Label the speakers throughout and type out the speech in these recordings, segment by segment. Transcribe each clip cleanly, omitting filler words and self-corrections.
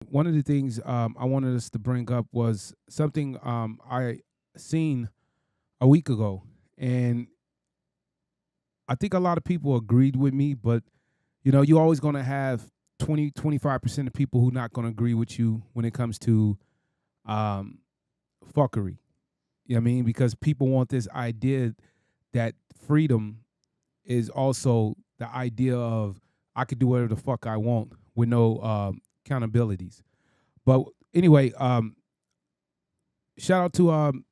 Speaker 1: one of the things I wanted us to bring up was something I seen a week ago, and I think a lot of people agreed with me, but you're always going to have 20-25% of people who not going to agree with you when it comes to um, fuckery. You know what I mean? Because people want this idea that freedom is also the idea of I could do whatever the fuck I want with no accountabilities. But anyway, shout out to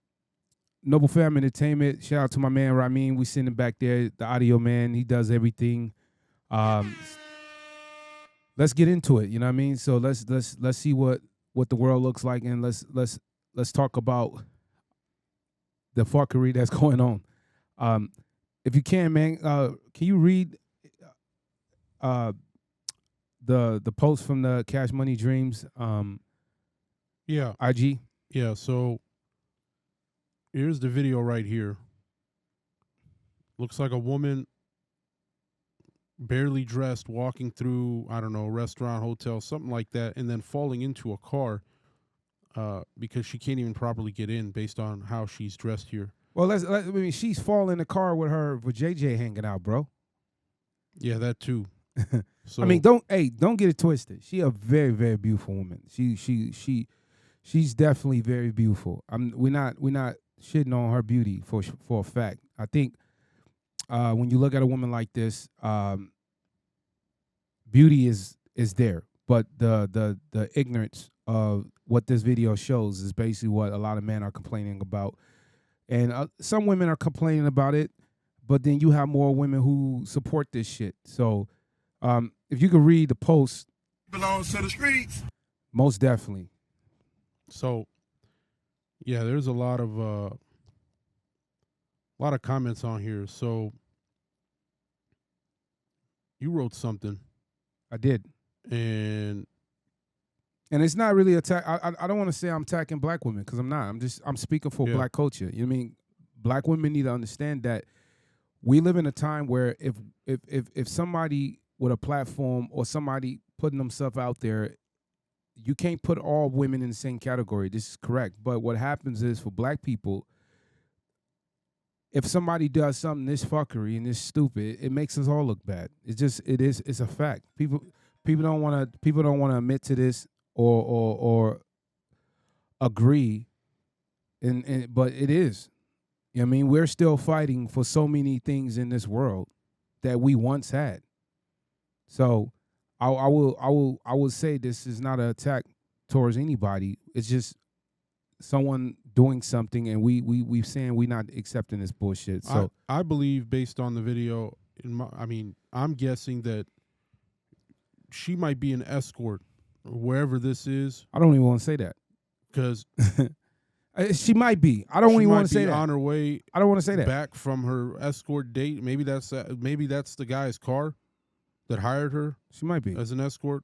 Speaker 1: Noble Fam Entertainment. Shout out to my man Ramin. We sitting back there, the audio man. He does everything. Let's get into it. You know what I mean? So let's see what the world looks like, and let's talk about the fuckery that's going on. If you can, man, can you read the post from the Cash Money Dreams
Speaker 2: Yeah.
Speaker 1: IG?
Speaker 2: Yeah, so here's the video right here. Looks like a woman barely dressed walking through, I don't know, a restaurant, hotel, something like that, and then falling into a car because she can't even properly get in based on how she's dressed here.
Speaker 1: Well, I mean, she's falling in the car with JJ hanging out, bro.
Speaker 2: Yeah, that too. So
Speaker 1: I mean, don't get it twisted. She a very, very beautiful woman. She's definitely very beautiful. We're not shitting on her beauty for a fact. I think when you look at a woman like this, beauty is there, but the ignorance of what this video shows is basically what a lot of men are complaining about, and some women are complaining about it, but then you have more women who support this shit. So if you could read the post,
Speaker 3: belongs to the streets.
Speaker 1: most definitely.
Speaker 2: So, yeah, there's a lot of comments on here. So, you wrote something,
Speaker 1: I did,
Speaker 2: and
Speaker 1: it's not really attack. I don't want to say I'm attacking black women, because I'm not. I'm speaking for
Speaker 2: Yeah.
Speaker 1: black culture. You know what I mean? Black women need to understand that we live in a time where if somebody with a platform or somebody putting themselves out there, you can't put all women in the same category. This is correct. But what happens is, for black people, if somebody does something this fuckery and this stupid, it makes us all look bad. It's a fact. People don't want to admit to this or agree, but it is. You know what I mean? We're still fighting for so many things in this world that we once had. So I will say this is not an attack towards anybody. It's just someone doing something, and we saying we're not accepting this bullshit. So
Speaker 2: I believe, based on the video, I'm guessing that she might be an escort wherever this is.
Speaker 1: I don't even want to say that,
Speaker 2: because
Speaker 1: she might be. I don't even want to say that.
Speaker 2: On her way,
Speaker 1: I don't want to say that.
Speaker 2: Back from her escort date. Maybe that's the guy's car that hired her.
Speaker 1: She might be
Speaker 2: as an escort.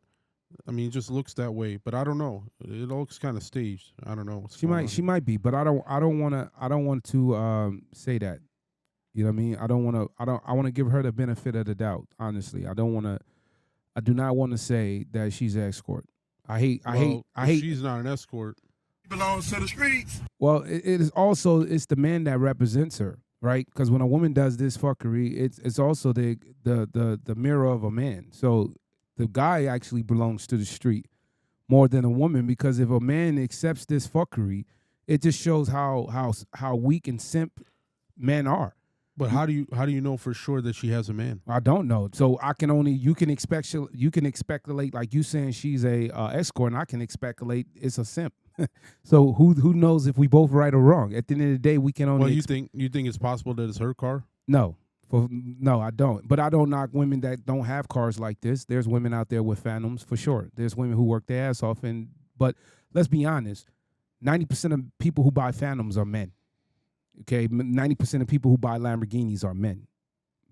Speaker 2: I mean, it just looks that way, but I don't know. It looks kind of staged. I don't know what's going on.
Speaker 1: She might be, but I don't want to say that. You know what I mean? I want to give her the benefit of the doubt, honestly. I do not want to say that she's an escort. I hate
Speaker 2: she's not an escort.
Speaker 3: Belongs to the streets.
Speaker 1: Well, it is also, it's the man that represents her, right? Because when a woman does this fuckery, it's also the mirror of a man. So the guy actually belongs to the street more than a woman, because if a man accepts this fuckery, it just shows how weak and simp men are.
Speaker 2: But how do you know for sure that she has a man?
Speaker 1: I don't know. So you can speculate, like you saying she's a escort, and I can speculate it's a simp. So who knows if we both right or wrong? At the end of the day, we can only.
Speaker 2: Well, you think it's possible that it's her car?
Speaker 1: No, I don't. But I don't knock women that don't have cars like this. There's women out there with Phantoms for sure. There's women who work their ass off, but let's be honest, 90% of people who buy Phantoms are men. Okay, 90% of people who buy Lamborghinis are men.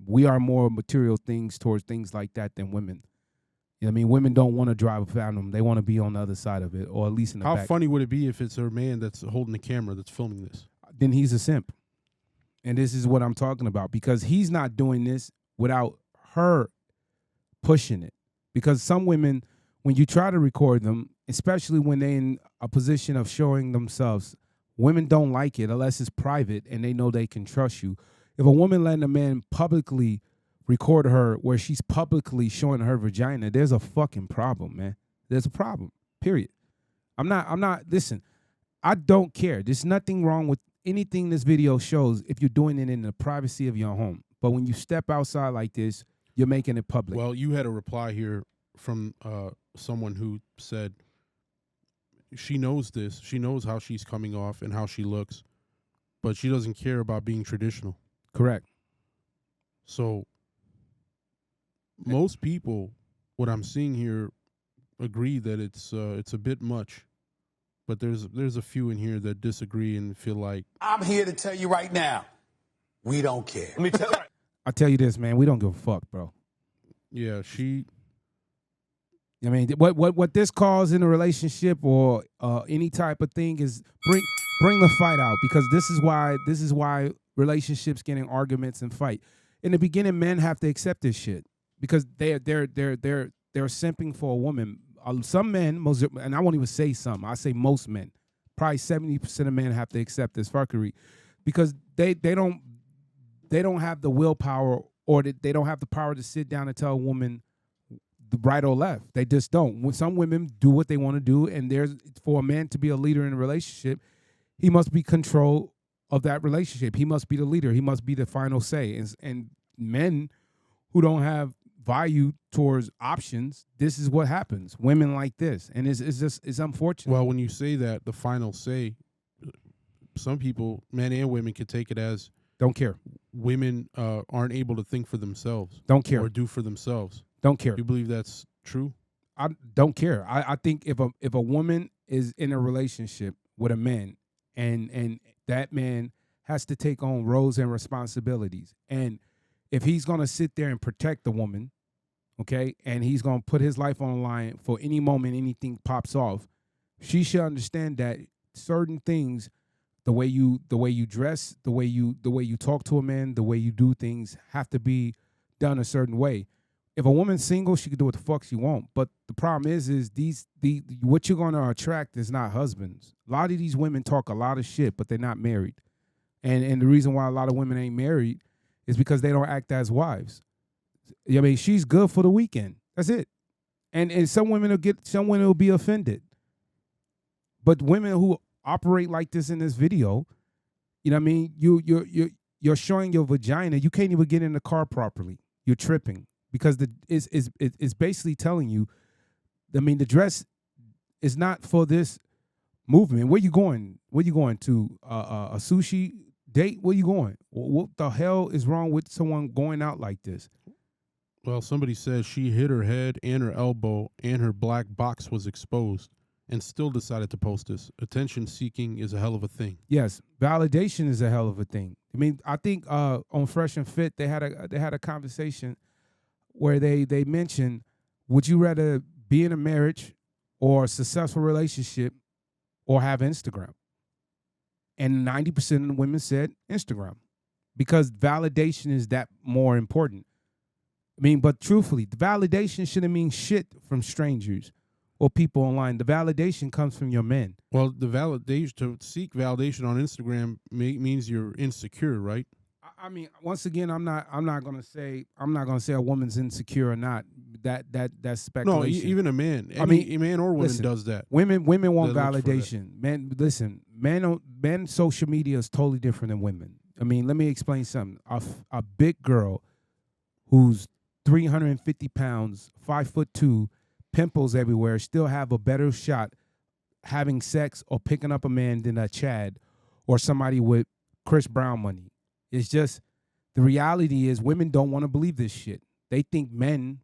Speaker 1: We are more material things towards things like that than women. You know what I mean? Women don't want to drive a Phantom. They want to be on the other side of it, or at least in the back.
Speaker 2: How funny would it be if it's her man that's holding the camera that's filming this?
Speaker 1: Then he's a simp. And this is what I'm talking about, because he's not doing this without her pushing it. Because some women, when you try to record them especially when they're in a position of showing themselves. Women don't like it unless it's private and they know they can trust you. If a woman letting a man publicly record her where she's publicly showing her vagina, there's a fucking problem, man. There's a problem, period. Listen, I don't care. There's nothing wrong with anything this video shows if you're doing it in the privacy of your home. But when you step outside like this, you're making it public.
Speaker 2: Well, you had a reply here from someone who said she knows this. She knows how she's coming off and how she looks, but she doesn't care about being traditional.
Speaker 1: Correct.
Speaker 2: So most people, what I'm seeing here, agree that it's a bit much. But there's a few in here that disagree and feel like
Speaker 4: I'm here to tell you right now, we don't care.
Speaker 3: Let me tell you.
Speaker 1: I tell you this, man, we don't give a fuck, bro.
Speaker 2: yeah, she
Speaker 1: I mean, what this calls in a relationship or any type of thing is bring the fight out, because this is why relationships get in arguments and fight. In the beginning, men have to accept this shit because they're simping for a woman. Some men, and I won't even say some. I say most men, probably 70% of men have to accept this fuckery because they don't have the willpower or they don't have the power to sit down and tell a woman the right or left. They just don't. When some women do what they want to do, and there's for a man to be a leader in a relationship, he must be control of that relationship. He must be the leader. He must be the final say. And men who don't have value towards options, this is what happens. Women like this, and it's unfortunate.
Speaker 2: well, when you say that, the final say, some people, men and women, can take it as
Speaker 1: Don't care.
Speaker 2: women aren't able to think for themselves.
Speaker 1: Don't care.
Speaker 2: Or do for themselves.
Speaker 1: Don't care.
Speaker 2: You believe that's true?
Speaker 1: I don't care. I think if a woman is in a relationship with a man and that man has to take on roles and responsibilities, and if he's going to sit there and protect the woman, okay, and he's going to put his life on the line for any moment anything pops off, she should understand that certain things, the way you dress, the way you talk to a man, the way you do things have to be done a certain way. If a woman's single, she can do what the fuck she want. But the problem is what you're going to attract is not husbands. A lot of these women talk a lot of shit, but they're not married. And the reason why a lot of women ain't married is because they don't act as wives. I mean, she's good for the weekend. That's it. And some women will be offended. But women who operate like this in this video, you know what I mean? You're showing your vagina. You can't even get in the car properly. You're tripping. Because it's basically telling you, I mean, the dress is not for this movement. Where you going? Where you going to a sushi date? Where you going? What the hell is wrong with someone going out like this?
Speaker 2: Well, somebody says she hit her head and her elbow and her black box was exposed and still decided to post this. Attention seeking is a hell of a thing.
Speaker 1: Yes, validation is a hell of a thing. I mean, I think on Fresh and Fit they had a conversation where they mentioned, would you rather be in a marriage or a successful relationship or have Instagram? And 90% of the women said Instagram because validation is that more important. I mean, but truthfully, the validation shouldn't mean shit from strangers or people online. The validation comes from your men.
Speaker 2: Well, to seek validation on Instagram means you're insecure, right?
Speaker 1: I mean, once again, I'm not gonna say a woman's insecure or not. That's speculation.
Speaker 2: No, even a man. A man or woman does that.
Speaker 1: Women want validation. Men social media is totally different than women. I mean, let me explain something. A big girl who's 350 pounds, 5'2", pimples everywhere, still have a better shot having sex or picking up a man than a Chad or somebody with Chris Brown money. It's just, the reality is women don't want to believe this shit. They think men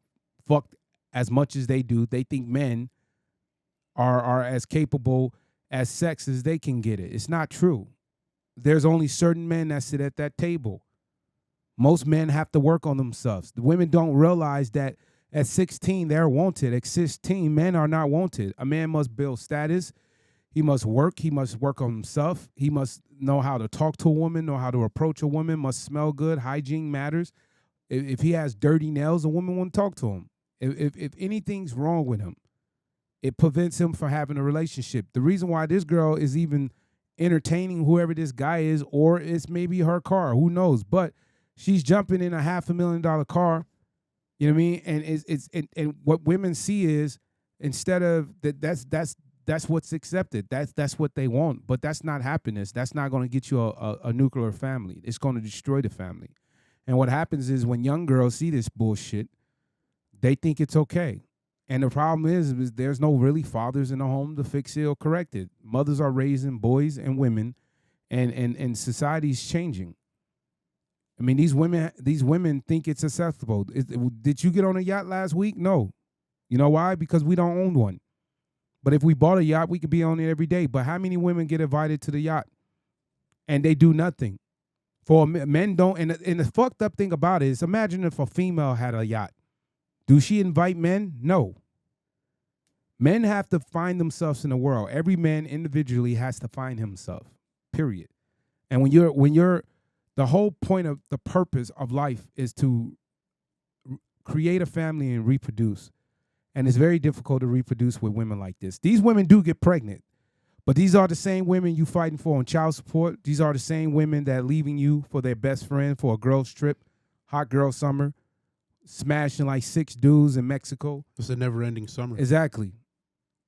Speaker 1: fuck as much as they do. They think men are as capable as sex as they can get it. It's not true. There's only certain men that sit at that table. Most men have to work on themselves. The women don't realize that at 16, they're wanted. At 16, men are not wanted. A man must build status. He must work. He must work on himself. He must know how to talk to a woman, know how to approach a woman, must smell good. Hygiene matters. If he has dirty nails, a woman won't talk to him. If anything's wrong with him, it prevents him from having a relationship. The reason why this girl is even entertaining whoever this guy is, or it's maybe her car, who knows? But she's jumping in a $500,000 car. You know what I mean? And and what women see is, instead of that's what's accepted. That's what they want. But that's not happiness. That's not going to get you a nuclear family. It's going to destroy the family. And what happens is, when young girls see this bullshit, they think it's okay. And the problem is there's no really fathers in the home to fix it or correct it. Mothers are raising boys and women, and society's changing. I mean, these women think it's acceptable. Did you get on a yacht last week? No. You know why? Because we don't own one. But if we bought a yacht, we could be on it every day. But how many women get invited to the yacht and they do nothing? For men don't. And the fucked up thing about it is, imagine if a female had a yacht. Do she invite men? No. Men have to find themselves in the world. Every man individually has to find himself, period. And when you're the whole point of the purpose of life is to create a family and reproduce. And it's very difficult to reproduce with women like this. These women do get pregnant, but these are the same women you fighting for on child support. These are the same women that leaving you for their best friend for a girl's trip, hot girl summer, smashing like 6 dudes in Mexico.
Speaker 2: It's a never-ending summer.
Speaker 1: Exactly.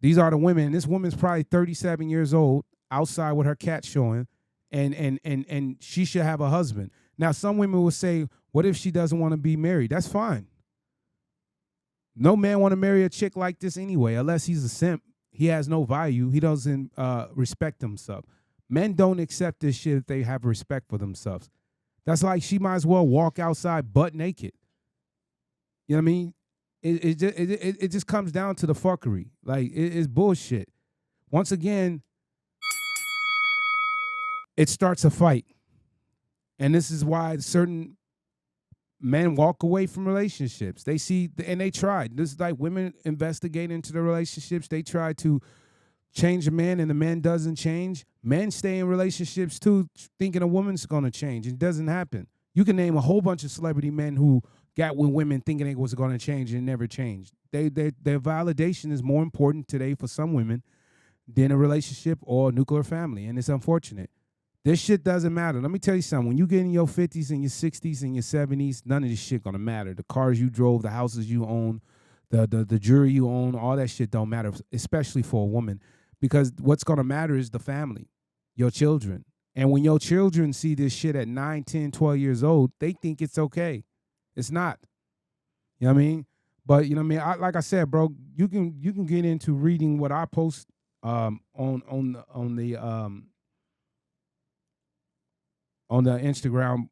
Speaker 1: These are the women. This woman's probably 37 years old, outside with her cat showing, and she should have a husband. Now, some women will say, what if she doesn't want to be married? That's fine. No man want to marry a chick like this anyway, unless he's a simp. He has no value. He doesn't respect himself. Men don't accept this shit if they have respect for themselves. That's like she might as well walk outside butt naked. You know what I mean? It just comes down to the fuckery. Like, it's bullshit. Once again, it starts a fight. And this is why certain men walk away from relationships. They see, and they tried. This is like women investigate into the relationships. They try to change a man, and the man doesn't change. Men stay in relationships too, thinking a woman's going to change. It doesn't happen. You can name a whole bunch of celebrity men who got with women thinking it was going to change and never changed. Their validation is more important today for some women than a relationship or a nuclear family, and it's unfortunate. This shit doesn't matter. Let me tell you something. When you get in your 50s and your 60s and your 70s, none of this shit gonna matter. The cars you drove, the houses you own, the jewelry you own, all that shit don't matter, especially for a woman. Because what's gonna matter is the family, your children. And when your children see this shit at 9, 10, 12 years old, they think it's okay. It's not. You know what I mean? But you know what I mean? Like I said, bro, you can get into reading what I post on the Instagram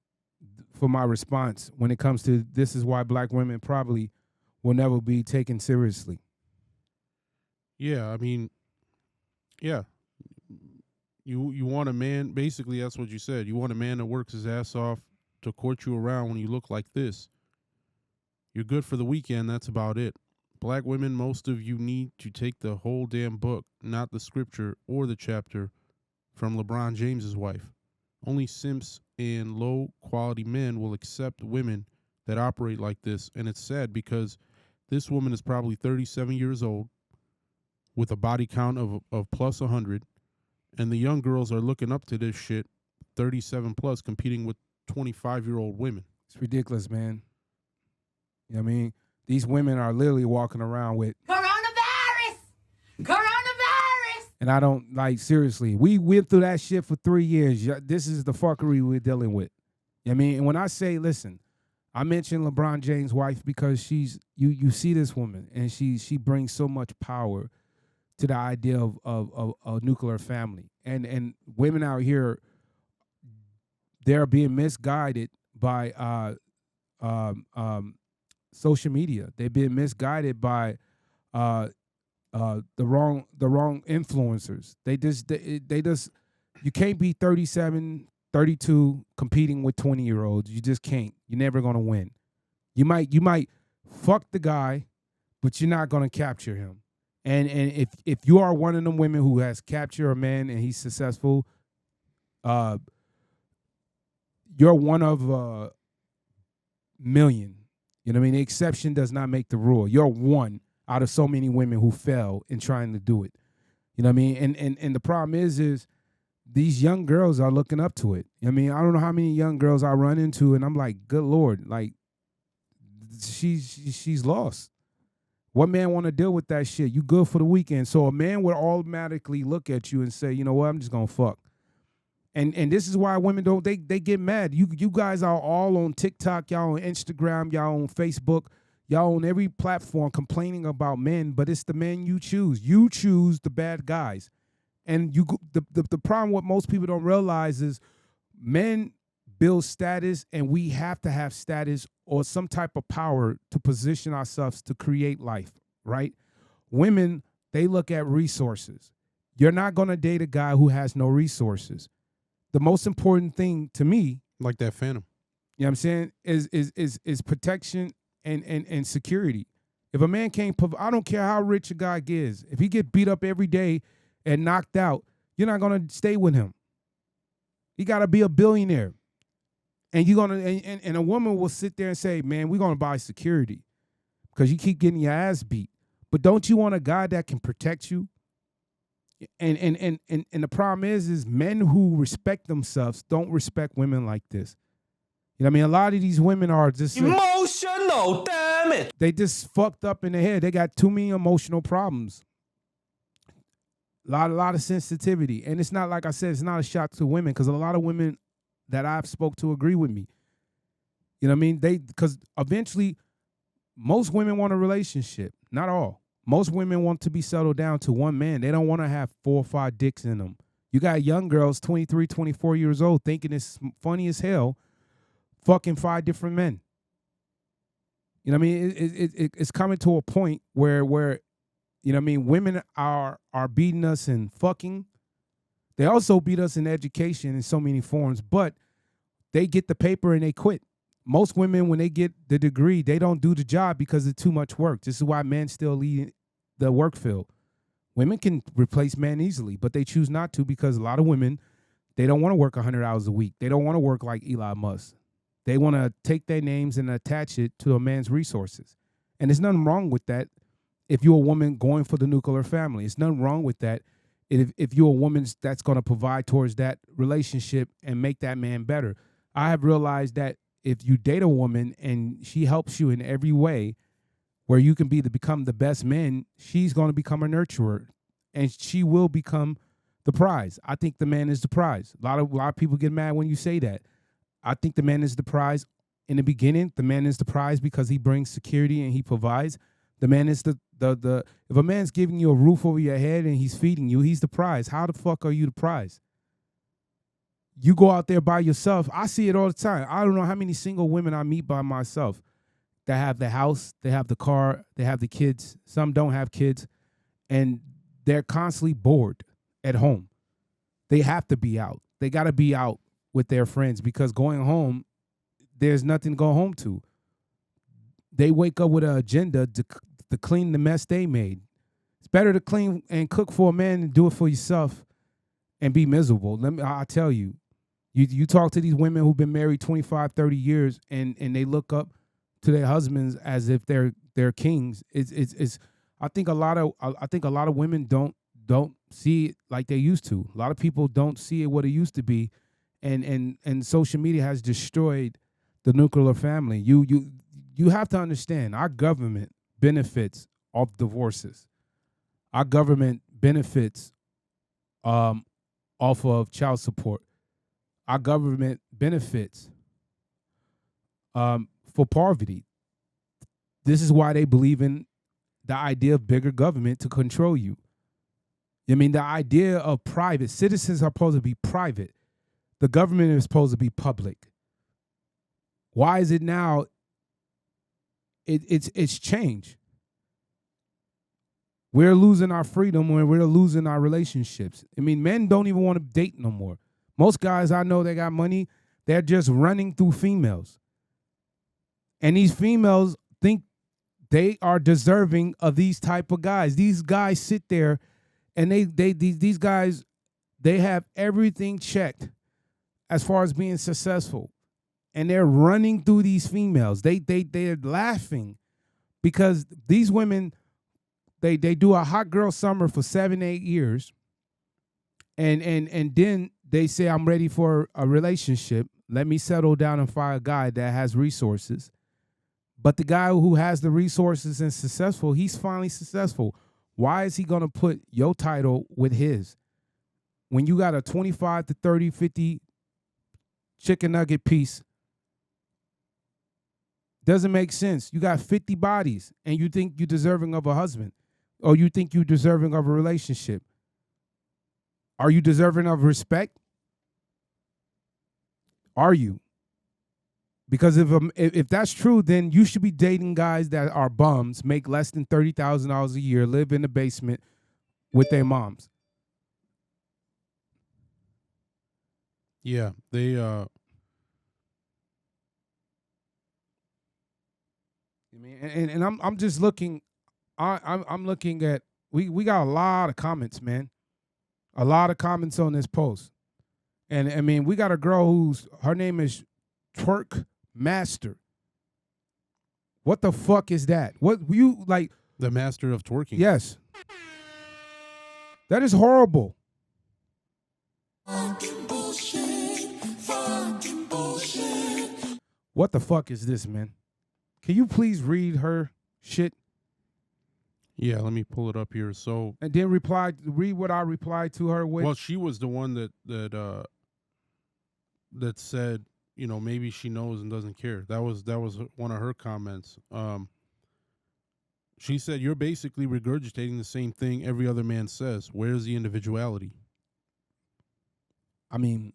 Speaker 1: for my response when it comes to this is why black women probably will never be taken seriously.
Speaker 2: Yeah, I mean, yeah. You want a man, basically that's what you said. You want a man that works his ass off to court you around when you look like this. You're good for the weekend, that's about it. Black women, most of you need to take the whole damn book, not the scripture or the chapter from LeBron James's wife. Only simps and low-quality men will accept women that operate like this. And it's sad because this woman is probably 37 years old with a body count of plus 100. And the young girls are looking up to this shit, 37 plus, competing with 25-year-old women.
Speaker 1: It's ridiculous, man. You know what I mean? These women are literally walking around with
Speaker 5: Coronavirus!
Speaker 1: and I don't, like, seriously, we went through that shit for 3 years. This is the fuckery we're dealing with. You know what I mean? And when I say, listen, I mentioned LeBron James' wife because she's, you see this woman, and she brings so much power to the idea of a nuclear family. And women out here, they're being misguided by social media. They've been misguided by the wrong influencers. They just you can't be 37, 32 competing with 20-year-olds. You just can't. You're never gonna win. You might fuck the guy, but you're not gonna capture him. And if you are one of them women who has captured a man and he's successful, you're one of a million. You know what I mean? The exception does not make the rule. You're one out of so many women who fell in trying to do it. You know what I mean? And the problem is these young girls are looking up to it. I mean, I don't know how many young girls I run into, and I'm like, good Lord, like she's lost. What man want to deal with that shit? You good for the weekend. So a man would automatically look at you and say, you know what, I'm just gonna fuck. And this is why women don't, they get mad. You guys are all on TikTok, y'all on Instagram, y'all on Facebook, y'all on every platform complaining about men, but it's the men you choose. You choose the bad guys. And the problem what most people don't realize is men build status, and we have to have status or some type of power to position ourselves to create life, right? Women, they look at resources. You're not going to date a guy who has no resources. The most important thing to me,
Speaker 2: like that Phantom,
Speaker 1: you know what I'm saying, is protection and security. If a man can't, I don't care how rich a guy is, if he get beat up every day and knocked out, you're not going to stay with him. He got to be a billionaire. And you're gonna and a woman will sit there and say, man, we're gonna buy security because you keep getting your ass beat. But don't you want a guy that can protect you? And the problem is men who respect themselves don't respect women like this. You know what I mean? A lot of these women are just
Speaker 5: emotional, damn it.
Speaker 1: They just fucked up in the head. They got too many emotional problems. A lot of sensitivity. And it's not, like I said, it's not a shot to women, because a lot of women that I've spoke to agree with me. You know what I mean? Because eventually most women want a relationship. Not all. Most women want to be settled down to one man. They don't want to have 4 or 5 dicks in them. You got young girls, 23, 24 years old, thinking it's funny as hell, fucking 5 different men. You know what I mean? It's coming to a point where you know what I mean, women are beating us in fucking. They also beat us in education in so many forms, but they get the paper and they quit. Most women, when they get the degree, they don't do the job because it's too much work. This is why men still lead the work field. Women can replace men easily, but they choose not to because a lot of women, they don't want to work 100 hours a week. They don't want to work like Elon Musk. They want to take their names and attach it to a man's resources. And there's nothing wrong with that if you're a woman going for the nuclear family. It's nothing wrong with that if you're a woman that's going to provide towards that relationship and make that man better. I have realized that if you date a woman and she helps you in every way where you can become the best man, she's going to become a nurturer, and she will become the prize. I think the man is the prize. A lot of people get mad when you say that. I think the man is the prize. In the beginning, the man is the prize because he brings security and he provides. The man is the if a man's giving you a roof over your head and he's feeding you, he's the prize. How the fuck are you the prize? You go out there by yourself. I see it all the time. I don't know how many single women I meet by myself that have the house, they have the car, they have the kids. Some don't have kids, and they're constantly bored at home. They have to be out. They got to be out with their friends because going home, there's nothing to go home to. They wake up with an agenda to clean the mess they made. It's better to clean and cook for a man than do it for yourself and be miserable. I'll tell you. You talk to these women who've been married 25, 30 years and they look up to their husbands as if they're kings. It's I think a lot of women don't see it like they used to. A lot of people don't see it what it used to be, and social media has destroyed the nuclear family. You have to understand, our government benefits off divorces. Our government benefits off of child support. Our government benefits for poverty. This is why they believe in the idea of bigger government to control you. I mean, the idea of private. Citizens are supposed to be private. The government is supposed to be public. Why is it now? It's change. We're losing our freedom when we're losing our relationships. I mean, men don't even want to date no more. Most guys I know that got money, they're just running through females. And these females think they are deserving of these type of guys. These guys sit there and these guys, they have everything checked as far as being successful. And they're running through these females. They're laughing because these women They do a hot girl summer for 7-8 years, and then they say, I'm ready for a relationship. Let me settle down and find a guy that has resources. But the guy who has the resources and successful, he's finally successful. Why is he going to put your title with his? When you got a 25 to 30, 50 chicken nugget piece, doesn't make sense. You got 50 bodies and you think you're deserving of a husband, or you think you're deserving of a relationship. Are you deserving of respect? Are you? Because if that's true, then you should be dating guys that are bums, make less than $30,000 a year, live in the basement with their moms.
Speaker 2: Yeah, they
Speaker 1: I mean, and I'm just looking. I'm looking at we got a lot of comments, man. A lot of comments on this post, and I mean, we got a girl her name is Twerk Master. What the fuck is that? What you like?
Speaker 2: the master of twerking.
Speaker 1: Yes, that is horrible. What the fuck is this, man? Can you please read her shit
Speaker 2: Yeah, let me pull it up here. So,
Speaker 1: and then read what I replied to her with?
Speaker 2: well, she was the one that said, you know, maybe she knows and doesn't care. That was one of her comments. She said, "You're basically regurgitating the same thing every other man says. Where's the individuality?"
Speaker 1: I mean,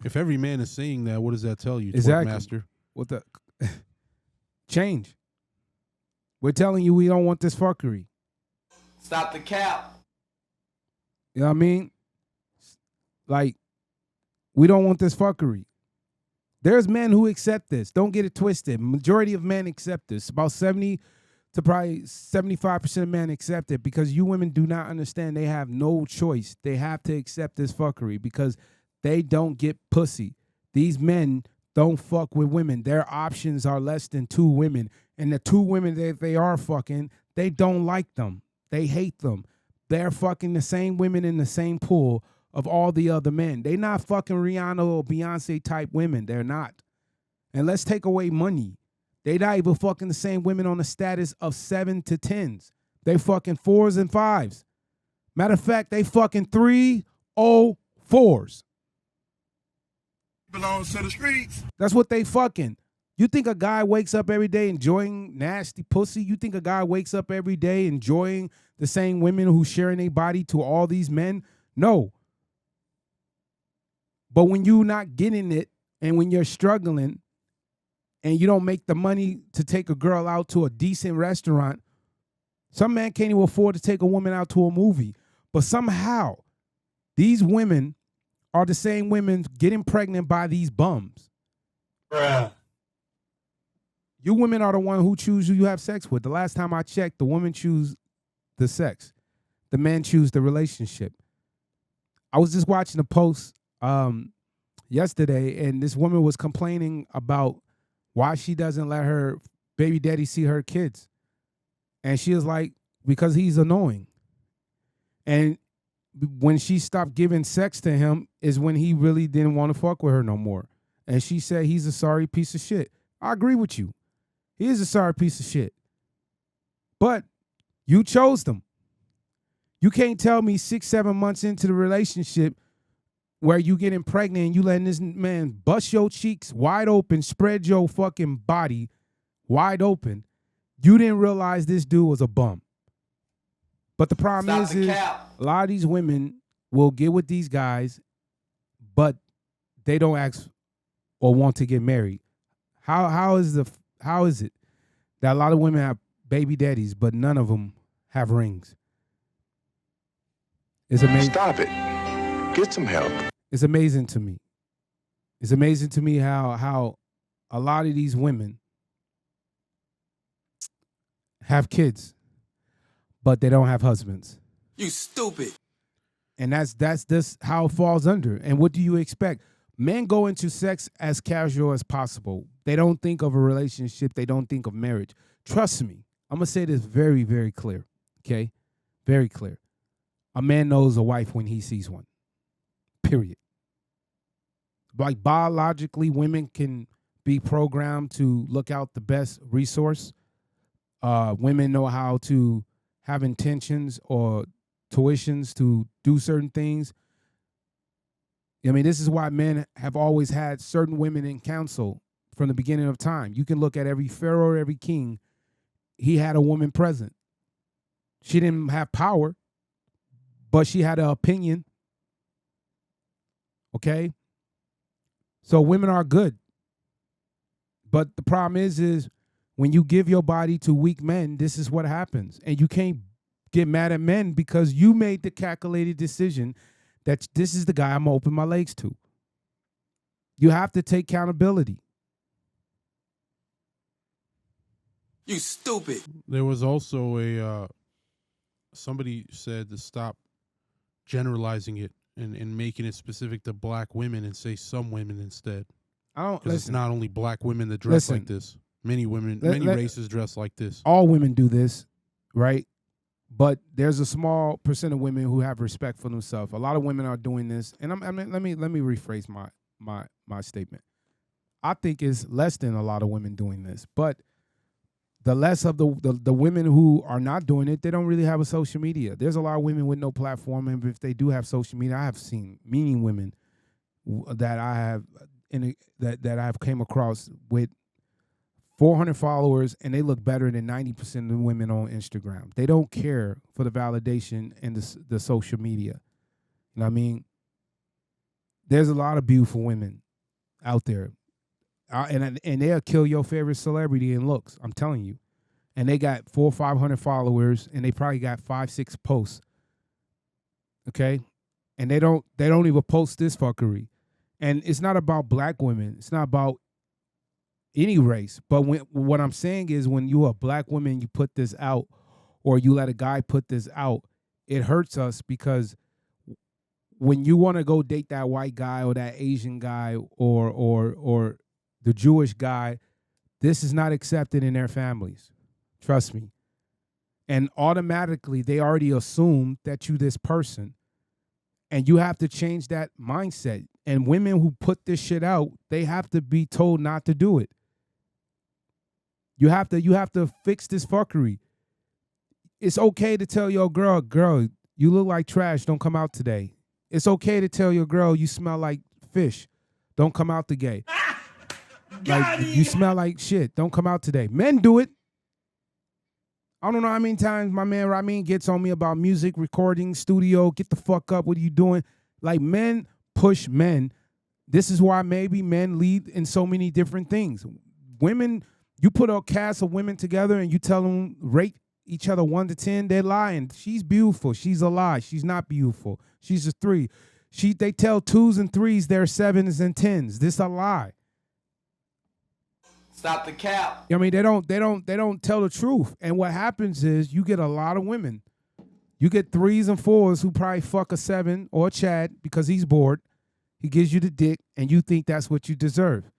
Speaker 2: If every man is saying that, what does that tell you,
Speaker 1: Exactly.
Speaker 2: Twerk Master?
Speaker 1: what the change? We're telling you we don't want this fuckery.
Speaker 5: Stop the cap.
Speaker 1: You know what I mean? Like, we don't want this fuckery. There's men who accept this. Don't get it twisted. Majority of men accept this. About 70 to probably 75% of men accept it, because you women do not understand they have no choice. They have to accept this fuckery because they don't get pussy. These men don't fuck with women. Their options are less than 2 women. And the 2 women that they are fucking, they don't like them. They hate them. They're fucking the same women in the same pool of all the other men. They not fucking Rihanna or Beyonce type women. They're not. And let's take away money. They not even fucking the same women on the status of 7 to 10s. They fucking 4s and 5s. Matter of fact, they fucking 304s.
Speaker 3: Belongs to the streets.
Speaker 1: That's what they fucking. You think a guy wakes up every day enjoying nasty pussy? You think a guy wakes up every day enjoying the same women who sharing their body to all these men? No. But when you're not getting it, and when you're struggling, and you don't make the money to take a girl out to a decent restaurant, some man can't even afford to take a woman out to a movie. But somehow, these women are the same women getting pregnant by these bums.
Speaker 4: Bruh.
Speaker 1: You women are the one who choose who you have sex with. The last time I checked, the women choose the sex. The men choose the relationship. I was just watching a post yesterday, and this woman was complaining about why she doesn't let her baby daddy see her kids. And she was like, because he's annoying. And when she stopped giving sex to him is when he really didn't want to fuck with her no more. And she said he's a sorry piece of shit. I agree with you. He is a sorry piece of shit. But you chose them. You can't tell me 6-7 months into the relationship where you getting pregnant and you letting this man bust your cheeks wide open, spread your fucking body wide open. You didn't realize this dude was a bum. But the problem is a lot of these women will get with these guys, but they don't ask or want to get married. How is it that a lot of women have baby daddies, but none of them have rings? It's amazing.
Speaker 6: Stop it. Get some help.
Speaker 1: It's amazing to me. It's amazing to me how a lot of these women have kids, but they don't have husbands.
Speaker 5: You stupid.
Speaker 1: And that's just how it falls under. And what do you expect? Men go into sex as casual as possible. They don't think of a relationship. They don't think of marriage. Trust me. I'm going to say this very, very clear, okay? Very clear. A man knows a wife when he sees one. Period. Like biologically, women can be programmed to look out the best resource. Women know how to have intentions or tuitions to do certain things. I mean, this is why men have always had certain women in council from the beginning of time. You can look at every pharaoh, every king. He had a woman present. She didn't have power, but she had an opinion. Okay? So women are good. But the problem is when you give your body to weak men, this is what happens. And you can't get mad at men because you made the calculated decision that this is the guy I'm going to open my legs to. You have to take accountability.
Speaker 5: You stupid.
Speaker 2: There was also a somebody said to stop generalizing it and making it specific to black women and say some women instead.
Speaker 1: I don't
Speaker 2: Because it's
Speaker 1: listen.
Speaker 2: not only black women that dress like
Speaker 1: Listen.
Speaker 2: this. Many women, many races dress like this.
Speaker 1: All women do this, right? But there's a small percent of women who have respect for themselves. A lot of women are doing this, and let me rephrase my statement. I think it's less than a lot of women doing this, but the less of the women who are not doing it, they don't really have a social media. There's a lot of women with no platform, and if they do have social media, I have seen meaning women that I have that I've came across with 400 followers, and they look better than 90% of the women on Instagram. They don't care for the validation and the social media. You know what I mean? There's a lot of beautiful women out there. And they'll kill your favorite celebrity in looks. I'm telling you. And they got 400 or 500 followers, and they probably got 5-6 posts. Okay? And they don't even post this fuckery. And it's not about black women. It's not about any race. But what I'm saying is when you're a black woman, you put this out, or you let a guy put this out, it hurts us because when you want to go date that white guy or that Asian guy or the Jewish guy, this is not accepted in their families. Trust me. And automatically they already assume that you this person. And you have to change that mindset. And women who put this shit out, they have to be told not to do it. You have to fix this fuckery. It's okay to tell your girl, you look like trash, don't come out today. It's okay to tell your girl you smell like fish, don't come out today. Like you smell like shit, don't come out today. Men do it. I don't know how many times my man Ramin gets on me about music, recording, studio, get the fuck up, what are you doing? Like men push men. This is why maybe men lead in so many different things. Women, you put a cast of women together and you tell them rate each other 1 to 10, they're lying. She's beautiful. She's a lie. She's not beautiful. She's a 3. They tell 2s and 3s, they're 7s and 10s. This a lie.
Speaker 5: Stop the cap.
Speaker 1: I mean, they don't tell the truth. And what happens is you get a lot of women. You get 3s and 4s who probably fuck a 7 or a Chad because he's bored. He gives you the dick and you think that's what you deserve.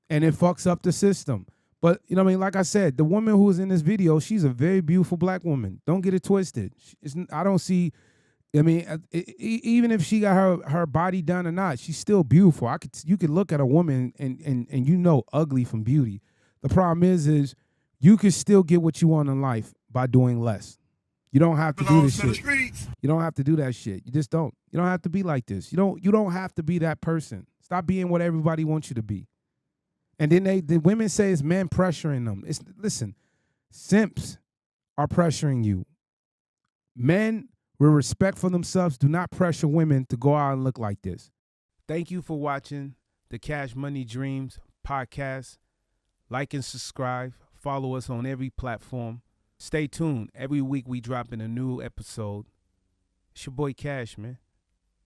Speaker 1: And it fucks up the system. But, you know what I mean? Like I said, the woman who was in this video, she's a very beautiful black woman. Don't get it twisted. I don't see, I mean, even if she got her body done or not, she's still beautiful. You could look at a woman and you know ugly from beauty. The problem is you can still get what you want in life by doing less. You don't have to do this shit. You don't have to do that shit. You just don't. You don't have to be like this. You don't have to be that person. Stop being what everybody wants you to be. And then the women say it's men pressuring them. Listen, simps are pressuring you. Men with respect for themselves do not pressure women to go out and look like this. Thank you for watching the Cash Money Dreams podcast. Like and subscribe. Follow us on every platform. Stay tuned. Every week we drop in a new episode. It's your boy Cash, man.